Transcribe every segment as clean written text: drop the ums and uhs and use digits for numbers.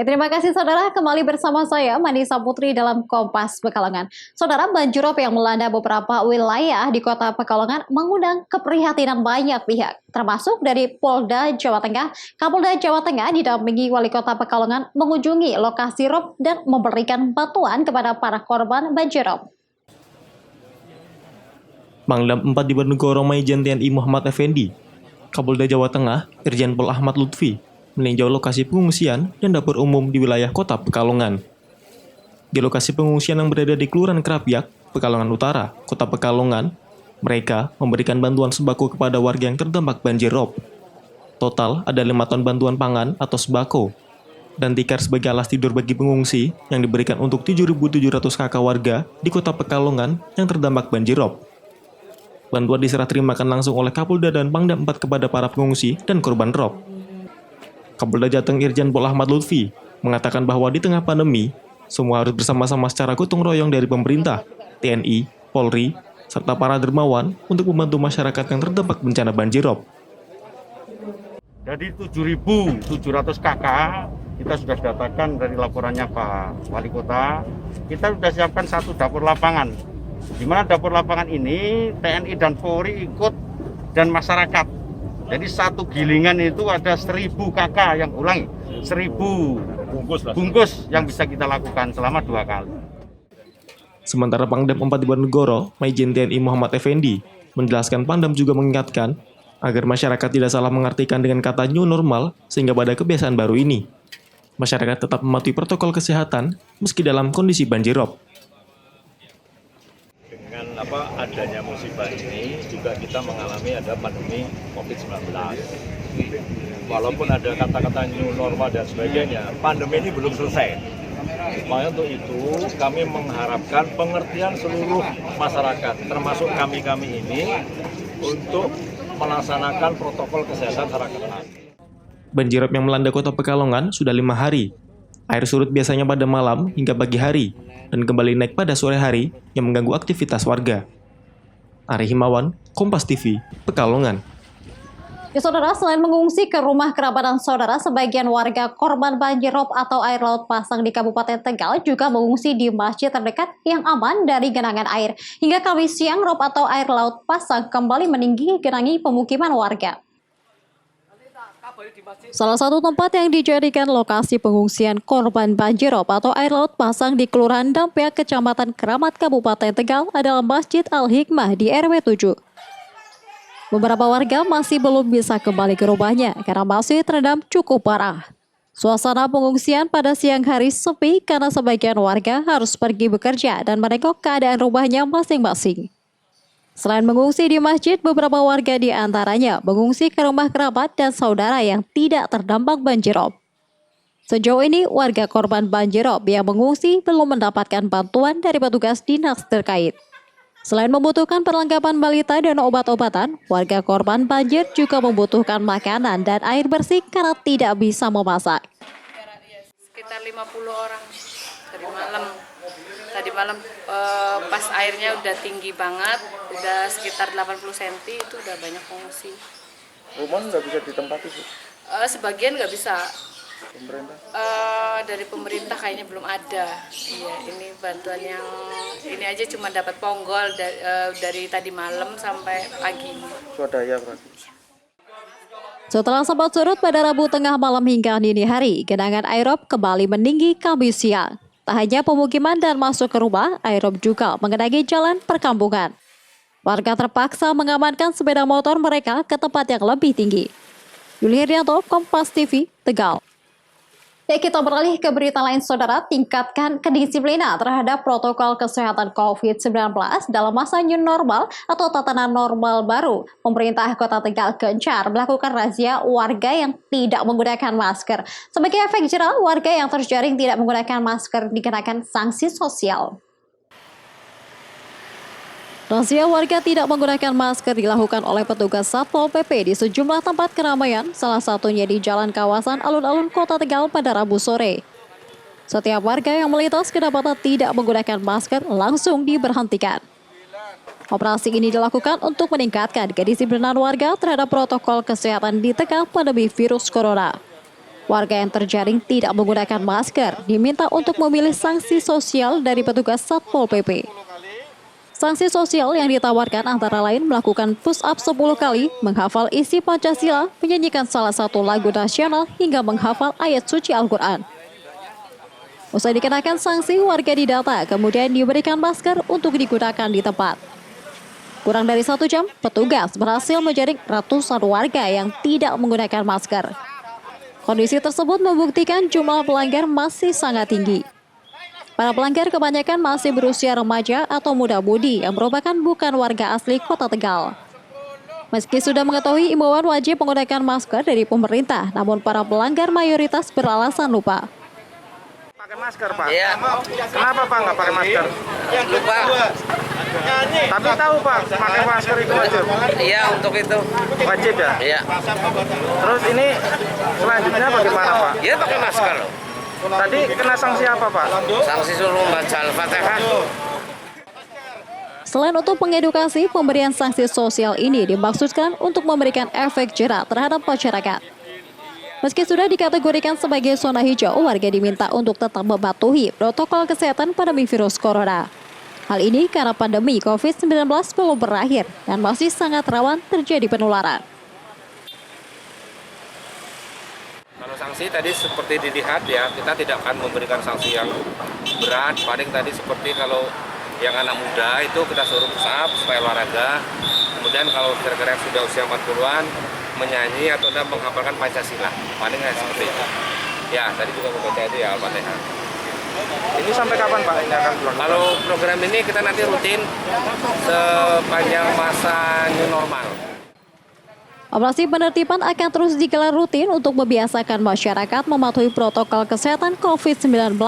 Ya, terima kasih saudara, kembali bersama saya Manisa Putri dalam Kompas Pekalongan. Saudara, banjirop yang melanda beberapa wilayah di kota Pekalongan mengundang keprihatinan banyak pihak, termasuk dari Polda Jawa Tengah. Kapolda Jawa Tengah didampingi Wali Kota Pekalongan mengunjungi lokasi rob dan memberikan bantuan kepada para korban banjirop. Pangdam 4 Diponegoro Maijen TNI Muhammad Effendi, Kapolda Jawa Tengah, Irjen Pol Ahmad Lutfi, meninjau lokasi pengungsian dan dapur umum di wilayah kota Pekalongan. Di lokasi pengungsian yang berada di Kelurahan Kerapiak, Pekalongan Utara, kota Pekalongan, mereka memberikan bantuan sembako kepada warga yang terdampak banjir rob. Total ada 5 ton bantuan pangan atau sembako, dan tikar sebagai alas tidur bagi pengungsi yang diberikan untuk 7.700 kakak warga di kota Pekalongan yang terdampak banjir rob. Bantuan diserah terimakan langsung oleh Kapolda dan Pangdam 4 kepada para pengungsi dan korban rob. Kapolda Jateng Irjen Pol Ahmad Lutfi mengatakan bahwa di tengah pandemi, semua harus bersama-sama secara gotong royong dari pemerintah, TNI, Polri, serta para dermawan untuk membantu masyarakat yang terdampak bencana banjirop. Jadi 7.700 KK kita sudah datakan dari laporannya Pak Wali Kota. Kita sudah siapkan 1 dapur lapangan. Di mana dapur lapangan ini TNI dan Polri ikut dan masyarakat. Jadi 1 gilingan itu ada 1.000 KK yang ulangi 1.000 bungkus yang bisa kita lakukan selama 2 kali. Sementara Pangdam 4 Diponegoro, Maijen TNI Muhammad Effendi, menjelaskan Pangdam juga mengingatkan agar masyarakat tidak salah mengartikan dengan kata new normal sehingga pada kebiasaan baru ini. Masyarakat tetap mematuhi protokol kesehatan meski dalam kondisi banjirop. Dengan adanya musibah ini juga kita mengalami ada pandemi COVID-19. Walaupun ada kata-kata new normal dan sebagainya, pandemi ini belum selesai. Makanya untuk itu kami mengharapkan pengertian seluruh masyarakat, termasuk kami-kami ini, untuk melaksanakan protokol kesehatan secara ketat. Banjirop yang melanda kota Pekalongan sudah 5 hari. Air surut biasanya pada malam hingga pagi hari, dan kembali naik pada sore hari yang mengganggu aktivitas warga. Ari Himawan, Kompas TV, Pekalongan. Ya saudara, selain mengungsi ke rumah kerabat dan saudara, sebagian warga korban banjirop atau air laut pasang di Kabupaten Tegal juga mengungsi di masjid terdekat yang aman dari genangan air. Hingga Kamis siang, rob atau air laut pasang kembali meninggi genangi pemukiman warga. Salah satu tempat yang dijadikan lokasi pengungsian korban banjirop atau air laut pasang di Kelurahan Dampiak, Kecamatan Keramat, Kabupaten Tegal adalah Masjid Al-Hikmah di RW 7. Beberapa warga masih belum bisa kembali ke rumahnya karena masih terendam cukup parah. Suasana pengungsian pada siang hari sepi karena sebagian warga harus pergi bekerja dan menengok keadaan rumahnya masing-masing. Selain mengungsi di masjid, beberapa warga di antaranya mengungsi ke rumah kerabat dan saudara yang tidak terdampak banjirop. Sejauh ini, warga korban banjirop yang mengungsi belum mendapatkan bantuan dari petugas dinas terkait. Selain membutuhkan perlengkapan balita dan obat-obatan, warga korban banjir juga membutuhkan makanan dan air bersih karena tidak bisa memasak. Sekitar 50 orang dari malam. Tadi malam pas airnya udah tinggi banget, udah sekitar 80 cm, itu udah banyak pengungsi. Rumah nggak bisa ditempati sih? Sebagian nggak bisa. Pemerintah? Dari pemerintah kayaknya belum ada. Iya, ini bantuan yang ini aja cuma dapat ponggol dari tadi malam sampai pagi. Swadaya berarti. Setelah sempat surut pada Rabu tengah malam hingga dini hari, genangan airop kembali meninggi Kamis siang. Tak hanya pemukiman dan masuk ke rumah, airop juga mengenangi jalan perkampungan. Warga terpaksa mengamankan sepeda motor mereka ke tempat yang lebih tinggi. Yuli Herdianto, Kompas TV, Tegal. Ya, kita beralih ke berita lain saudara, tingkatkan kedisiplinan terhadap protokol kesehatan COVID-19 dalam masa new normal atau tatanan normal baru. Pemerintah Kota Tegal gencar melakukan razia warga yang tidak menggunakan masker. Sebagai efek jerah, warga yang terjaring tidak menggunakan masker dikenakan sanksi sosial. Razia warga tidak menggunakan masker dilakukan oleh petugas Satpol PP di sejumlah tempat keramaian, salah satunya di jalan kawasan alun-alun Kota Tegal pada Rabu sore. Setiap warga yang melintas kedapatan tidak menggunakan masker langsung diberhentikan. Operasi ini dilakukan untuk meningkatkan kedisiplinan warga terhadap protokol kesehatan di tengah pandemi virus corona. Warga yang terjaring tidak menggunakan masker diminta untuk memilih sanksi sosial dari petugas Satpol PP. Sanksi sosial yang ditawarkan antara lain melakukan push up 10 kali, menghafal isi Pancasila, menyanyikan salah satu lagu nasional, hingga menghafal ayat suci Al-Quran. Usai dikenakan sanksi, warga didata, kemudian diberikan masker untuk digunakan di tempat. Kurang dari 1 jam, petugas berhasil menjaring ratusan warga yang tidak menggunakan masker. Kondisi tersebut membuktikan jumlah pelanggar masih sangat tinggi. Para pelanggar kebanyakan masih berusia remaja atau muda-mudi yang merupakan bukan warga asli Kota Tegal. Meski sudah mengetahui imbauan wajib menggunakan masker dari pemerintah, namun para pelanggar mayoritas beralasan lupa. Pakai masker, Pak? Iya. Kenapa, Pak, nggak pakai masker? Lupa. Tapi tahu, Pak, pakai masker itu wajib? Iya, untuk itu. Wajib ya? Iya. Terus ini selanjutnya bagaimana, Pak? Iya pakai masker. Tadi kena sanksi apa, Pak? Sanksi suruh baca Al-Fatihah. Selain untuk mengedukasi, pemberian sanksi sosial ini dimaksudkan untuk memberikan efek jera terhadap masyarakat. Meski sudah dikategorikan sebagai zona hijau, warga diminta untuk tetap mematuhi protokol kesehatan pandemi virus corona. Hal ini karena pandemi COVID-19 belum berakhir dan masih sangat rawan terjadi penularan. Kalau sanksi tadi seperti dilihat ya, kita tidak akan memberikan sanksi yang berat. Paling tadi seperti kalau yang anak muda itu kita suruh push up supaya olahraga. Kemudian kalau kira-kira yang sudah usia 40-an menyanyi atau menghafalkan Pancasila. Paling seperti itu. Ya, tadi juga membaca itu ya Al-Fatihah. Ini sampai kapan, Pak, ini akan berlangsung? Kalau program ini kita nanti rutin sepanjang masa new normal. Operasi penertiban akan terus digelar rutin untuk membiasakan masyarakat mematuhi protokol kesehatan COVID-19.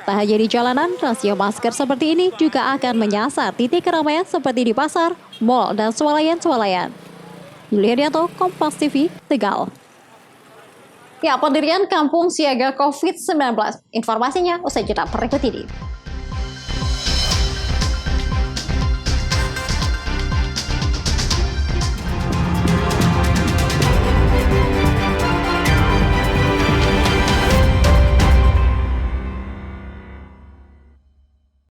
Tak hanya di jalanan, razia masker seperti ini juga akan menyasar titik keramaian seperti di pasar, mal, dan swalayan-swalayan. Yulianto, Kompas TV, Tegal. Ya, pendirian Kampung Siaga COVID-19. Informasinya usai jeda berikut ini.